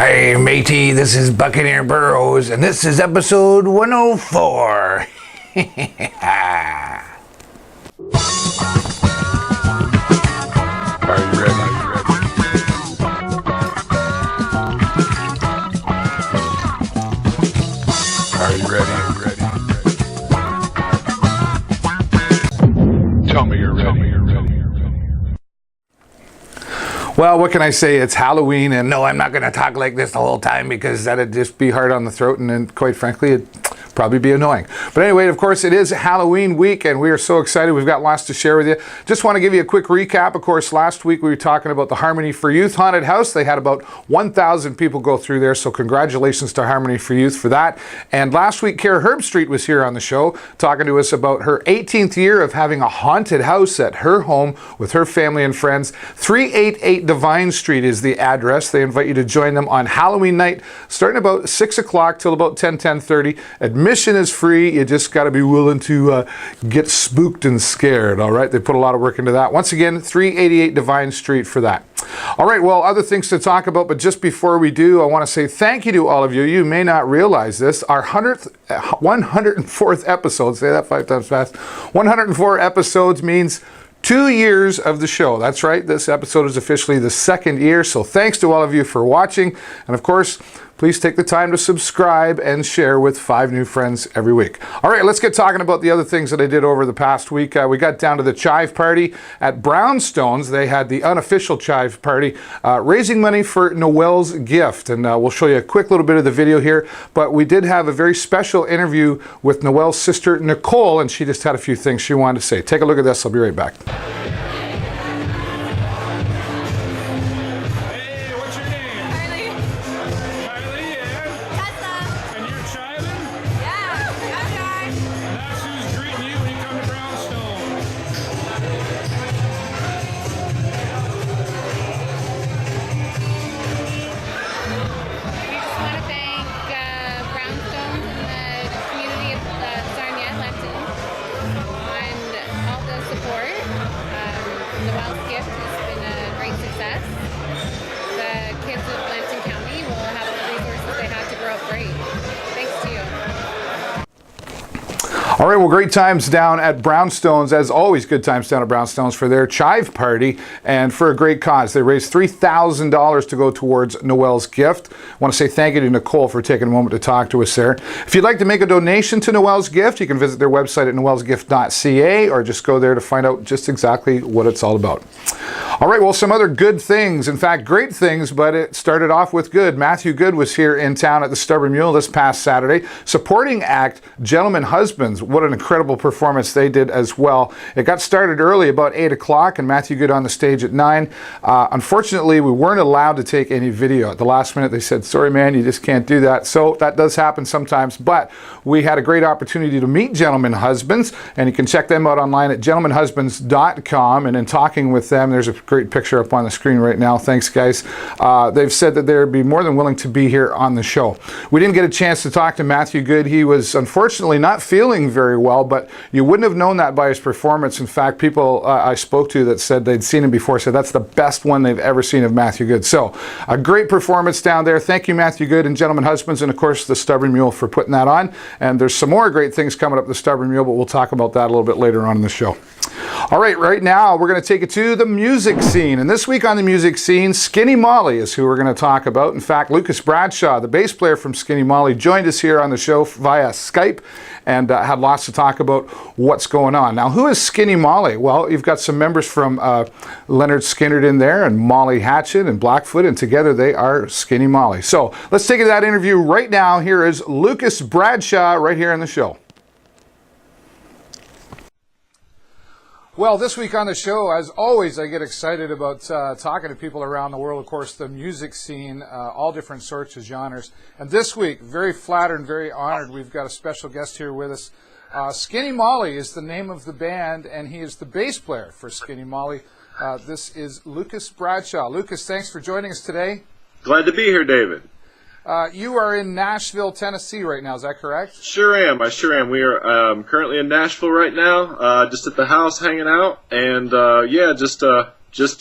Hi, matey. This is Buccaneer Burrows, and this is episode 104. Are you ready? Are you ready? Tell me you're ready. Well, what can I say? It's Halloween, and no, I'm not going to talk like this the whole time because that'd just be hard on the throat, and then, quite frankly, it'd probably be annoying. But anyway, of course, it is Halloween week, and we are so excited. We've got lots to share with you. Just want to give you a quick recap. Of course, last week we were talking about the Harmony for Youth Haunted House. They had about 1,000 people go through there, so congratulations to Harmony for Youth for that. And last week, Cara Herbstreit was here on the show talking to us about her 18th year of having a haunted house at her home with her family and friends. 388 Divine Street is the address. They invite you to join them on Halloween night, starting about 6 o'clock till about 10:30. Admission is free. You just got to be willing to get spooked and scared, all right? They put a lot of work into that. Once again, 388 Divine Street for that. All right, well, other things to talk about, but just before we do, I want to say thank you to all of you. You may not realize this. Our 104th episode, say that 5 times fast, 104 episodes means 2 years of the show. That's right. This episode is officially the 2nd year. So thanks to all of you for watching. And of course, please take the time to subscribe and share with 5 new friends every week. All right, let's get talking about the other things that I did over the past week. We got down to the chive party at Brownstones. They had the unofficial chive party, raising money for Noelle's gift. And we'll show you a quick little bit of the video here. But we did have a very special interview with Noelle's sister, Nicole, and she just had a few things she wanted to say. Take a look at this. I'll be right back. All right, well, great times down at Brownstones. As always, good times down at Brownstones for their chive party and for a great cause. They raised $3,000 to go towards Noelle's gift. I want to say thank you to Nicole for taking a moment to talk to us there. If you'd like to make a donation to Noelle's gift, you can visit their website at noellsgift.ca or just go there to find out just exactly what it's all about. All right, well, some other good things, in fact, great things, but it started off with good. Matthew Good was here in town at the Stubborn Mule this past Saturday. Supporting act, Gentlemen Husbands. What an incredible performance they did as well. It got started early, about 8 o'clock, and Matthew Good on the stage at 9. Unfortunately, we weren't allowed to take any video. At the last minute, they said, sorry, man, you just can't do that. So that does happen sometimes, but we had a great opportunity to meet Gentlemen Husbands, and you can check them out online at gentlemenhusbands.com. And in talking with them, there's a great picture up on the screen right now. Thanks, guys. They've said that they'd be more than willing to be here on the show. We didn't get a chance to talk to Matthew Good. He was unfortunately not feeling very well, but you wouldn't have known that by his performance. In fact, people I spoke to that said they'd seen him before said that's the best one they've ever seen of Matthew Good. So a great performance down there. Thank you, Matthew Good and Gentlemen Husbands, and of course the Stubborn Mule for putting that on. And there's some more great things coming up the Stubborn Mule, but we'll talk about that a little bit later on in the show. All right, right now we're going to take it to the music scene. And this week on the music scene, Skinny Molly is who we're going to talk about. In fact, Lucas Bradshaw, the bass player from Skinny Molly, joined us here on the show via Skype and had lots to talk about what's going on. Now, who is Skinny Molly? Well, you've got some members from Leonard Skinner in there and Molly Hatchet and Blackfoot, and together they are Skinny Molly. So let's take it to that interview right now. Here is Lucas Bradshaw right here on the show. Well, this week on the show, as always, I get excited about talking to people around the world. Of course, the music scene, all different sorts of genres. And this week, very flattered and very honored, we've got a special guest here with us. Skinny Molly is the name of the band, and he is the bass player for Skinny Molly. This is Lucas Bradshaw. Lucas, thanks for joining us today. Glad to be here, David. You are in Nashville, Tennessee right now, is that correct? Sure am. I sure am. We are currently in Nashville right now, just at the house hanging out, and yeah, just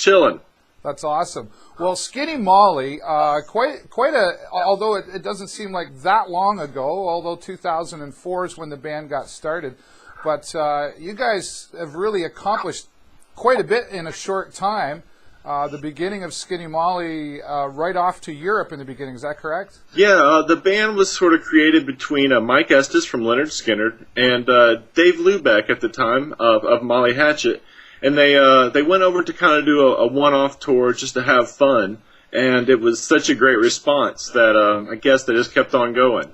chilling. That's awesome. Well, Skinny Molly, quite a. Although it doesn't seem like that long ago, although 2004 is when the band got started, but you guys have really accomplished quite a bit in a short time. The beginning of Skinny Molly, right off to Europe in the beginning. Is that correct? Yeah, the band was sort of created between Mike Estes from Leonard Skinner and Dave Lubeck at the time of Molly Hatchet. And they went over to kind of do a one-off tour just to have fun, and it was such a great response that I guess they just kept on going.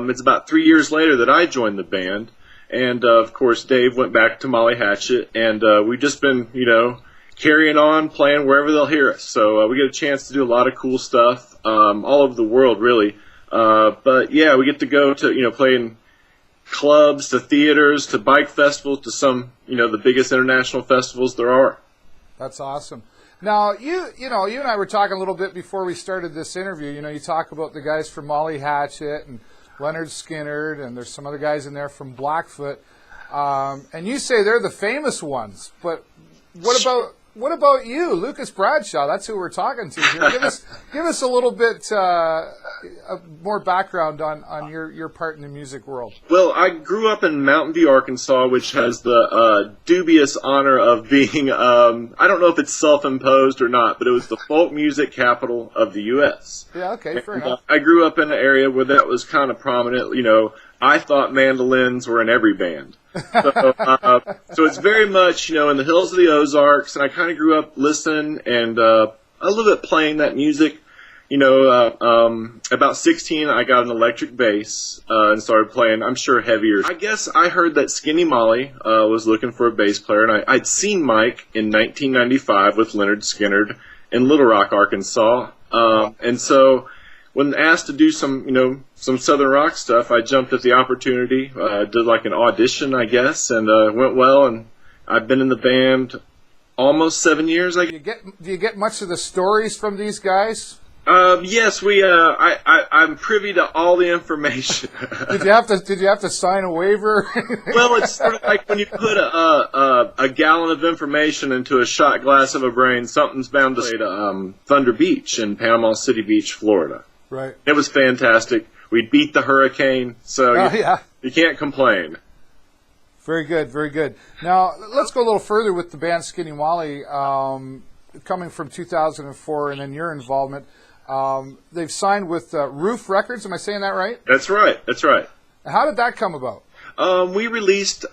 It's about 3 years later that I joined the band, and of course Dave went back to Molly Hatchet, and we've just been, carrying on, playing wherever they'll hear us. So we get a chance to do a lot of cool stuff all over the world, really. But yeah, we get to go to, play in clubs, to theaters, to bike festivals, to some, the biggest international festivals there are. That's awesome. Now, you and I were talking a little bit before we started this interview. You talk about the guys from Molly Hatchet and Leonard Skinner, and there's some other guys in there from Blackfoot. And you say they're the famous ones, but what about you, Lucas Bradshaw? That's who we're talking to here. Give us a little bit more background on your part in the music world. Well, I grew up in Mountain View, Arkansas, which has the dubious honor of being, I don't know if it's self-imposed or not, but it was the folk music capital of the U.S. Yeah, okay, fair enough. I grew up in an area where that was kind of prominent. I thought mandolins were in every band. So it's very much, in the hills of the Ozarks, and I kind of grew up listening and a little bit playing that music. About 16, I got an electric bass and started playing, I'm sure, heavier. I guess I heard that Skinny Molly was looking for a bass player, and I'd seen Mike in 1995 with Leonard Skinner in Little Rock, Arkansas. And so when asked to do some Southern rock stuff, I jumped at the opportunity, did like an audition, I guess, and went well, and I've been in the band almost 7 years. Do you get much of the stories from these guys? Yes, I'm privy to all the information. Did you have to sign a waiver? Well, it's sort of like when you put a gallon of information into a shot glass of a brain, something's bound to say to Thunder Beach in Panama City Beach, Florida. Right. It was fantastic. We beat the hurricane, so you can't complain. Very good, very good. Now, let's go a little further with the band Skinny Molly, coming from 2004, and then your involvement. They've signed with Roof Records. Am I saying that right? That's right. How did that come about? We released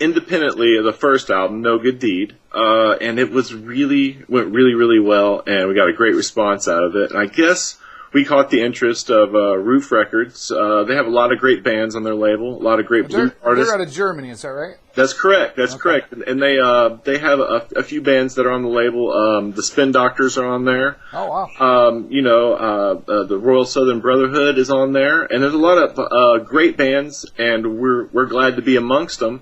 independently the first album, No Good Deed, and it went really well, and we got a great response out of it. And I guess we caught the interest of Roof Records. They have a lot of great bands on their label, a lot of great blues artists. They're out of Germany, is that right? That's correct. That's correct. And they have a few bands that are on the label. The Spin Doctors are on there. Oh wow. The Royal Southern Brotherhood is on there, and there's a lot of great bands, and we're glad to be amongst them.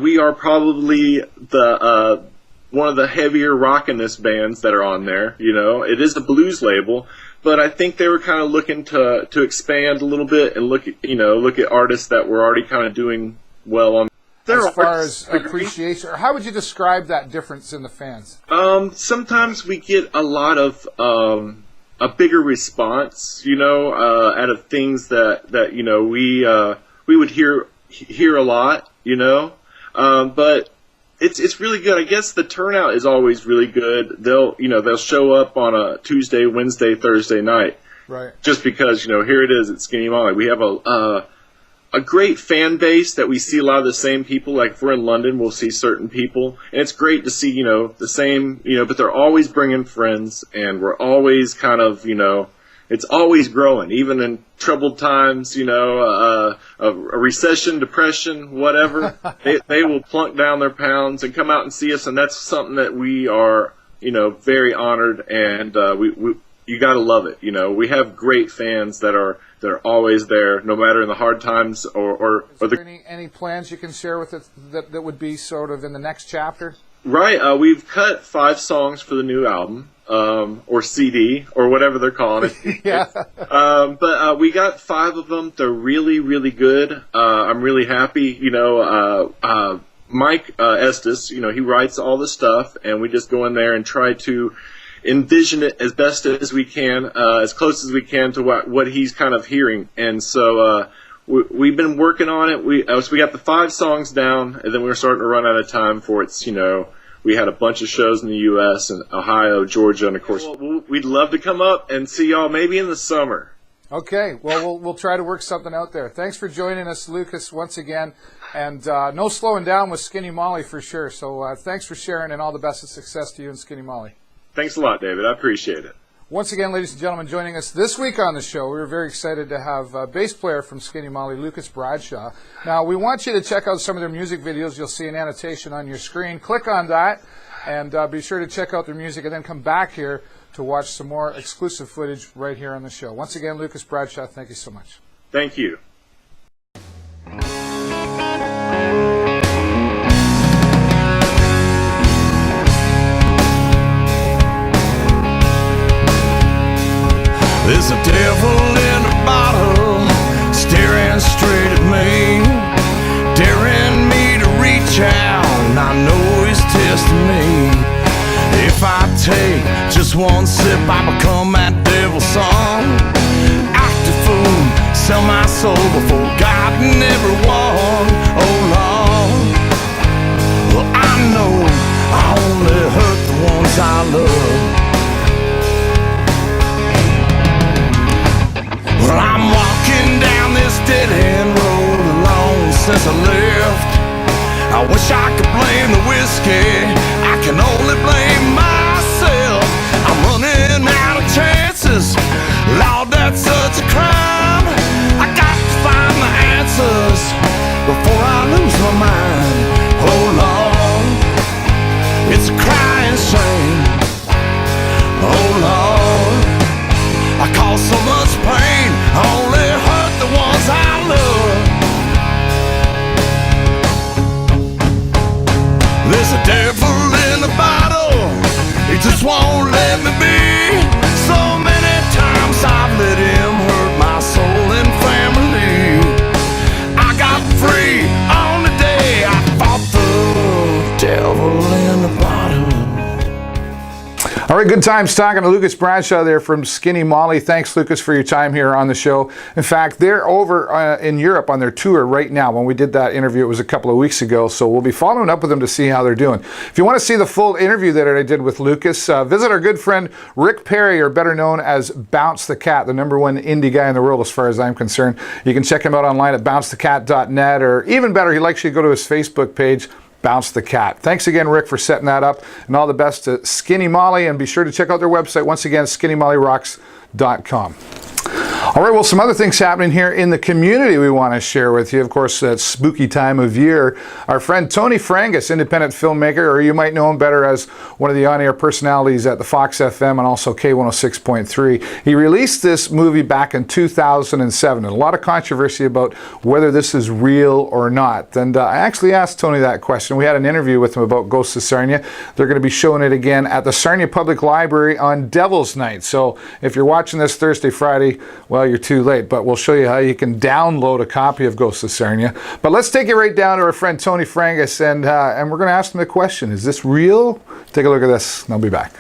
We are probably the one of the heavier rockinest bands that are on there. It is a blues label. But I think they were kind of looking to expand a little bit and look at artists that were already kind of doing well on. As far as appreciation, or how would you describe that difference in the fans? Sometimes we get a lot of a bigger response, out of things that we would hear a lot, but. It's really good. I guess the turnout is always really good. They'll show up on a Tuesday, Wednesday, Thursday night. Right. Just because, here it is at Skinny Molly. We have a great fan base that we see a lot of the same people. Like if we're in London, we'll see certain people. And it's great to see, the same, but they're always bringing friends, and we're always kind of, it's always growing, even in troubled times, a recession, depression, whatever. they will plunk down their pounds and come out and see us, and that's something that we are, very honored, and you got to love it. We have great fans that are always there, no matter in the hard times or any plans you can share with it that would be sort of in the next chapter? Right. We've cut 5 songs for the new album. Or CD, or whatever they're calling it. Yeah. But we got 5 of them. They're really, really good. I'm really happy. Mike Estes, he writes all the stuff, and we just go in there and try to envision it as best as we can, as close as we can to what he's kind of hearing. And so we've been working on it. So we got the 5 songs down, and then we were starting to run out of time for it. We had a bunch of shows in the U.S. and Ohio, Georgia, and of course, we'd love to come up and see y'all maybe in the summer. Okay, well, we'll try to work something out there. Thanks for joining us, Lucas, once again. And no slowing down with Skinny Molly for sure. So thanks for sharing, and all the best of success to you and Skinny Molly. Thanks a lot, David. I appreciate it. Once again, ladies and gentlemen, joining us this week on the show, we were very excited to have bass player from Skinny Molly, Lucas Bradshaw. Now, we want you to check out some of their music videos. You'll see an annotation on your screen. Click on that, and be sure to check out their music, and then come back here to watch some more exclusive footage right here on the show. Once again, Lucas Bradshaw, thank you so much. Thank you. There's a devil in a bottle staring straight at me, daring me to reach out, and I know he's testing me. If I take just one sip, I become that devil's son. Act a fool, sell my soul before God and everyone. Oh Lord, well I know I only hurt the ones I love. Well, I'm walking down this dead-end road alone since I left. I wish I could blame the whiskey, I can only blame myself. I'm running out of chances, Lord, that's such a crime. I got to find the answers before I lose my mind. Oh Lord, it's a crying shame. Oh Lord, I caused so much pain, I only hurt the ones I love. There's a devil in the bottle, he just won't let me be. So many times I've let him hurt my soul and family. I got free on the day I fought the devil in the bottle. All right, good times talking to Lucas Bradshaw there from Skinny Molly. Thanks, Lucas, for your time here on the show. In fact, they're over in Europe on their tour right now. When we did that interview, it was a couple of weeks ago, so we'll be following up with them to see how they're doing. If you want to see the full interview that I did with Lucas, visit our good friend Rick Perry, or better known as Bounce the Cat, the #1 indie guy in the world as far as I'm concerned. You can check him out online at bouncethecat.net, or even better, he likes you to go to his Facebook page, Bounce the Cat. Thanks again, Rick, for setting that up, and all the best to Skinny Molly, and be sure to check out their website, once again, skinnymollyrocks.com. All right, well, some other things happening here in the community we want to share with you. Of course, that spooky time of year. Our friend Tony Frangus, independent filmmaker, or you might know him better as one of the on-air personalities at the Fox FM and also K106.3. He released this movie back in 2007, and a lot of controversy about whether this is real or not. And I actually asked Tony that question. We had an interview with him about Ghosts of Sarnia. They're going to be showing it again at the Sarnia Public Library on Devil's Night. So if you're watching this Thursday, Friday, well, you're too late, but we'll show you how you can download a copy of Ghosts of Sarnia. But let's take it right down to our friend Tony Frangus, and we're going to ask him the question, is this real? Take a look at this, and I'll be back.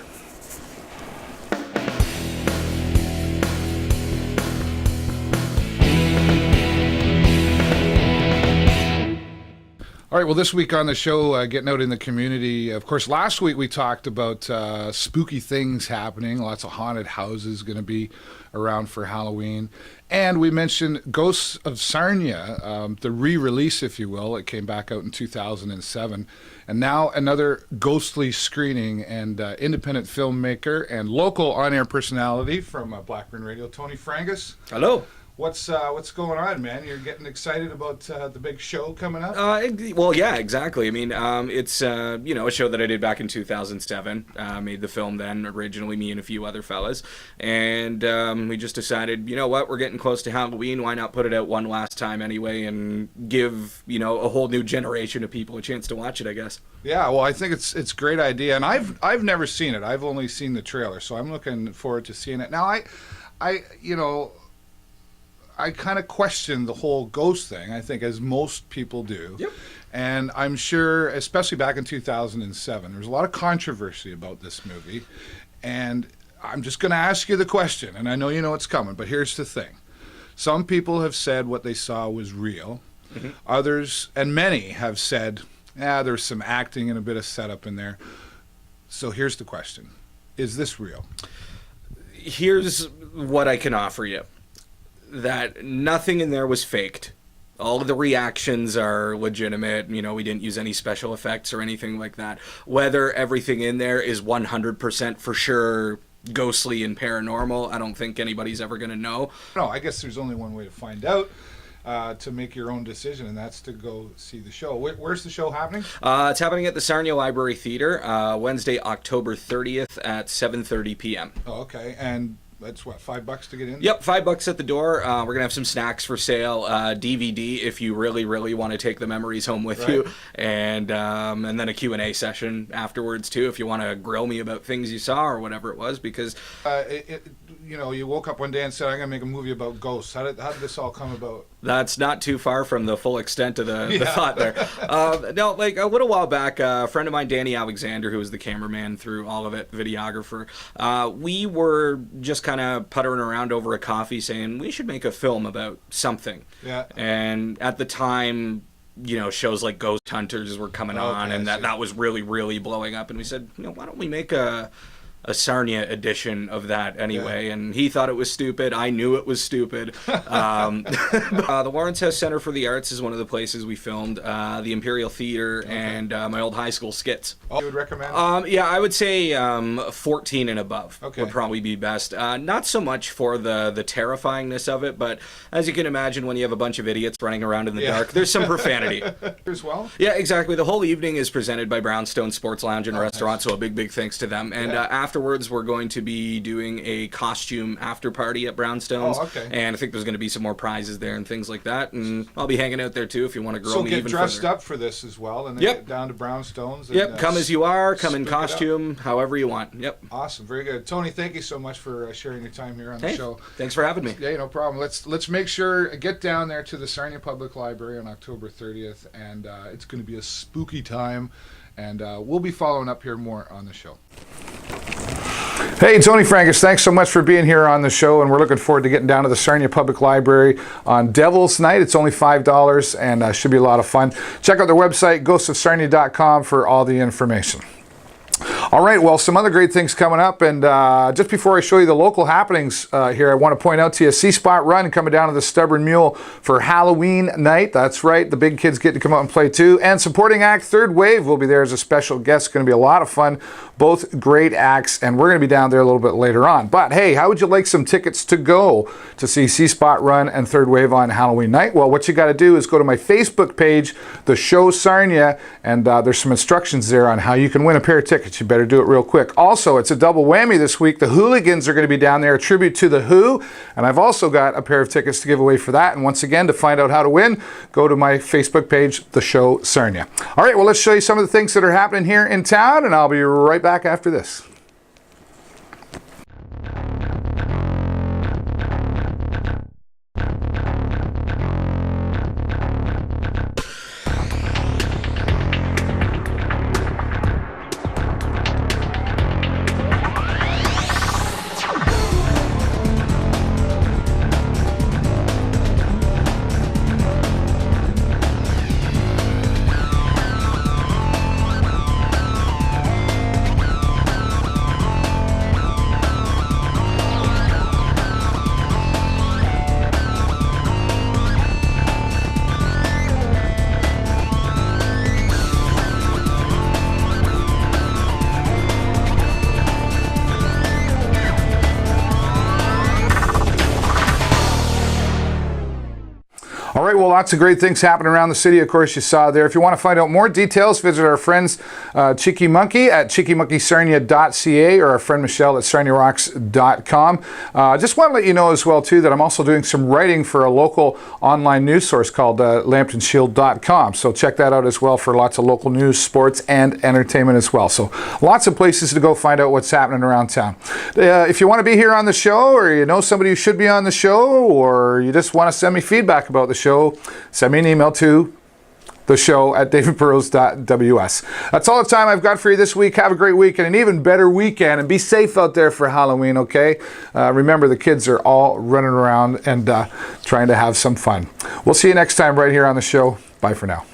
All right, well, this week on the show, getting out in the community, of course, last week we talked about spooky things happening, lots of haunted houses going to be around for Halloween. And we mentioned Ghosts of Sarnia, the re-release, if you will. It came back out in 2007. And now another ghostly screening, and independent filmmaker and local on-air personality from Blackburn Radio, Tony Frangus. Hello. What's going on, man? You're getting excited about the big show coming up? Well, yeah, exactly. I mean, it's a show that I did back in 2007. Made the film then, originally, me and a few other fellas, and we just decided, you know what, we're getting close to Halloween. Why not put it out one last time anyway, and give a whole new generation of people a chance to watch it, I guess. Yeah, well, I think it's a great idea, and I've never seen it. I've only seen the trailer, so I'm looking forward to seeing it. Now, I kind of question the whole ghost thing, I think, as most people do. Yep. And I'm sure, especially back in 2007, there was a lot of controversy about this movie. And I'm just going to ask you the question, and I know you know it's coming, but here's the thing. Some people have said what they saw was real. Others, and many, have said, there's some acting and a bit of setup in there. So here's the question. Is this real? Here's what I can offer you. That nothing in there was faked. All of the reactions are legitimate. You know, we didn't use any special effects or anything like that. Whether everything in there is 100% for sure ghostly and paranormal, I don't think anybody's ever going to know. No, I guess there's only one way to find out, to make your own decision, and that's to go see the show. Where's the show happening? It's happening at the Sarnia Library Theatre, Wednesday, October 30th at 7:30 p.m. Oh, okay. And that's what, $5 to get in? Yep, $5 at the door. We're going to have some snacks for sale, DVD if you really, really want to take the memories home with you, and then a Q&A session afterwards, too, if you want to grill me about things you saw or whatever it was, because... you know, you woke up one day and said, I'm going to make a movie about ghosts. How did this all come about? That's not too far from the full extent of the thought there. No, like a little while back, a friend of mine, Danny Alexander, who was the cameraman through all of it, videographer, we were just kind of puttering around over a coffee saying, we should make a film about something. Yeah. And at the time, you know, shows like Ghost Hunters were coming on, and that was really, really blowing up. And we said, you know, why don't we make a Sarnia edition of that anyway, and he thought it was stupid. I knew it was stupid. The Lawrence House Center for the Arts is one of the places we filmed, the Imperial Theater, and my old high school skits. You would recommend? Yeah, I would say 14 and above would probably be best. Not so much for the terrifyingness of it, but as you can imagine, when you have a bunch of idiots running around in the dark, there's some profanity. As well? Yeah, exactly. The whole evening is presented by Brownstone Sports Lounge and Restaurant, so a big thanks to them. And afterwards, we're going to be doing a costume after party at Brownstone's. And I think there's going to be some more prizes there and things like that. And I'll be hanging out there too if you want to grill me even further. So get dressed up for this as well, and then get down to Brownstone's. And, come as you are, come in costume, however you want. Awesome, very good. Tony, thank you so much for sharing your time here on the show. Thanks for having me. Yeah, no problem. Let's make sure, get down there to the Sarnia Public Library on October 30th, and it's going to be a spooky time, and we'll be following up here more on the show. Hey, Tony Frankus, thanks so much for being here on the show, and we're looking forward to getting down to the Sarnia Public Library on Devil's Night. It's only $5 and should be a lot of fun. Check out their website, ghostsofsarnia.com, for all the information. All right, well, some other great things coming up, and just before I show you the local happenings here, I want to point out to you, C-Spot Run coming down to the Stubborn Mule for Halloween night. That's right, the big kids get to come out and play too, and supporting act Third Wave will be there as a special guest. It's going to be a lot of fun, both great acts, and we're going to be down there a little bit later on. But hey, how would you like some tickets to go to see C-Spot Run and Third Wave on Halloween night? Well, what you got to do is go to my Facebook page, The Show Sarnia, and there's some instructions there on how you can win a pair of tickets. You better do it real quick. Also, it's a double whammy this week. The Hooligans are going to be down there, a tribute to The Who, and I've also got a pair of tickets to give away for that. And once again, to find out how to win, go to my Facebook page, The Show Sarnia. All right, well, let's show you some of the things that are happening here in town, and I'll be right back after this. All right, well, lots of great things happening around the city, of course, you saw there. If you want to find out more details, visit our friends Cheeky Monkey at cheekymonkeysarnia.ca or our friend Michelle at sarniarocks.com. Just want to let you know as well, too, that I'm also doing some writing for a local online news source called lambtonshield.com. So check that out as well for lots of local news, sports, and entertainment as well. So lots of places to go find out what's happening around town. If you want to be here on the show, or you know somebody who should be on the show, or you just want to send me feedback about the show, send me an email to the show at davidburrows.ws. That's all the time I've got for you this week. Have a great week and an even better weekend, and be safe out there for Halloween, okay? Remember, the kids are all running around and trying to have some fun. We'll see you next time right here on the show. Bye for now.